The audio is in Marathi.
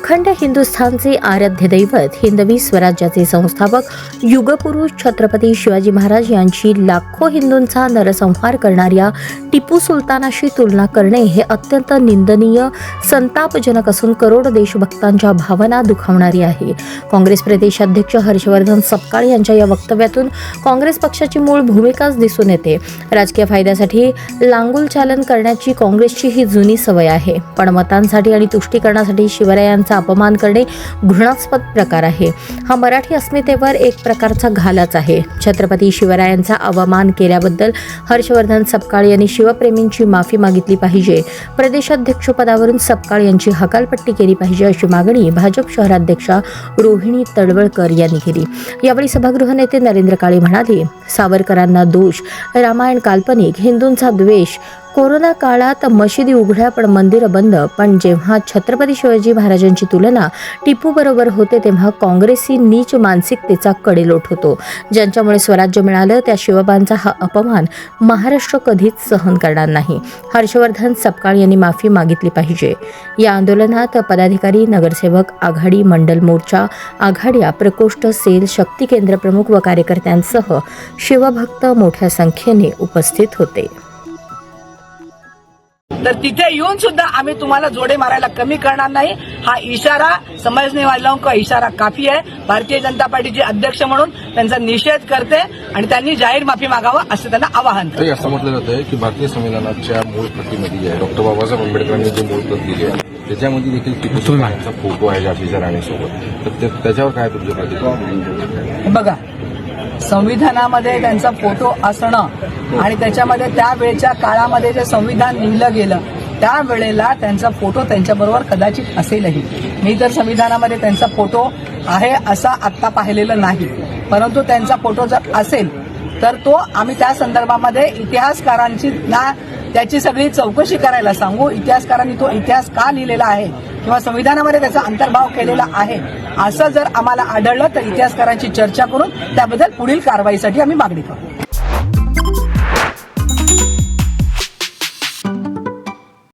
अखंड हिंदुस्थानचे आराध्य दैवत हिंदवी स्वराज्याचे संस्थापक युगपुरुष छत्रपती शिवाजी महाराज यांची लाखो हिंदूंचा नरसंहार करणाऱ्या टिपू सुलतानाशी तुलना करणे हे अत्यंत निंदनीय, संतापजनक असून करोडो देशभक्तांच्या भावना दुखावणारी आहे. काँग्रेस प्रदेशाध्यक्ष हर्षवर्धन सपकाळ यांच्या या वक्तव्यातून काँग्रेस पक्षाची मूळ भूमिकाच दिसून येते. राजकीय फायद्यासाठी लांगुलचालन करण्याची काँग्रेसची ही जुनी सवय आहे. पण मतांसाठी आणि तुष्टीकरणासाठी शिवरायांचा अपमान करणे घृणास्पद प्रकार आहे. हा मराठी अस्मितेवर एक प्रकारचा घालाच आहे. छत्रपती शिवरायांचा अवमान केल्याबद्दल हर्षवर्धन सपकाळ यांनी शिवप्रेमींची माफी मागितली पाहिजे. प्रदेशाध्यक्षपदावरून सपकाळ यांची हकालपट्टी केली पाहिजे अशी मागणी भाजप शहराध्यक्षा रोहिणी तडवळकर यांनी केली. यावेळी सभागृह नेते नरेंद्र काळे म्हणाले, सावरकरांना दोष, रामायण काल्पनिक, हिंदूंचा द्वेष, कोरोना काळात मशिदी उघड्या पण मंदिर बंद. पण जेव्हा छत्रपती शिवाजी महाराजांची तुलना टिपू बरोबर होते तेव्हा काँग्रेसी नीच मानसिकतेचा कडेलोट होतो. ज्यांच्यामुळे स्वराज्य मिळालं त्या शिवबांचा हा अपमान महाराष्ट्र कधीच सहन करणार नाही. हर्षवर्धन सपकाळ यांनी माफी मागितली पाहिजे. या आंदोलनात पदाधिकारी, नगरसेवक, आघाडी, मंडल मोर्चा, आघाड्या, प्रकोष्ठ, सेल, शक्ती केंद्र प्रमुख व कार्यकर्त्यांसह शिवभक्त मोठ्या संख्येने उपस्थित होते. तर तिथे येऊन सुद्धा आम्ही तुम्हाला जोडे मारायला कमी करणार नाही. हा इशारा समजने वालों का इशारा काफी आहे. भारतीय जनता पार्टीचे अध्यक्ष म्हणून त्यांचा निषेध करते आणि त्यांनी जाहीर माफी मागावा असं त्यांना आवाहन करते. असं म्हटलं जातं की भारतीय संविधानाच्या मूळ प्रतीमध्ये जे आहे डॉक्टर बाबासाहेब आंबेडकरांनी जे मूळ प्रत दिली आहे त्याच्यामध्ये देखील टिपू सुलतानांचा फोटो आहे झाशीच्या राणीसोबत. तर त्याच्यावर काय तुमचं प्रतिक्रिया? बघा, संविधानामध्ये त्यांचा फोटो असणं आणि त्याच्यामध्ये त्यावेळेच्या काळामध्ये जे संविधान लिहिलं गेलं त्यावेळेला त्यांचा फोटो त्यांच्याबरोबर कदाचित असेलही. मी तर संविधानामध्ये त्यांचा फोटो आहे असा आत्ता पाहिलेला नाही. परंतु त्यांचा फोटो जर असेल तर तो आम्ही त्या संदर्भामध्ये इतिहासकारांची ना त्याची सगळी चौकशी करायला सांगू. इतिहासकारांनी तो इतिहास का लिहिलेला आहे किंवा संविधानामध्ये त्याचा अंतर्भाव केलेला आहे असं जर आम्हाला आढळलं तर इतिहासकारांची चर्चा करून त्याबद्दल पुढील कारवाईसाठी आम्ही मागणी करू.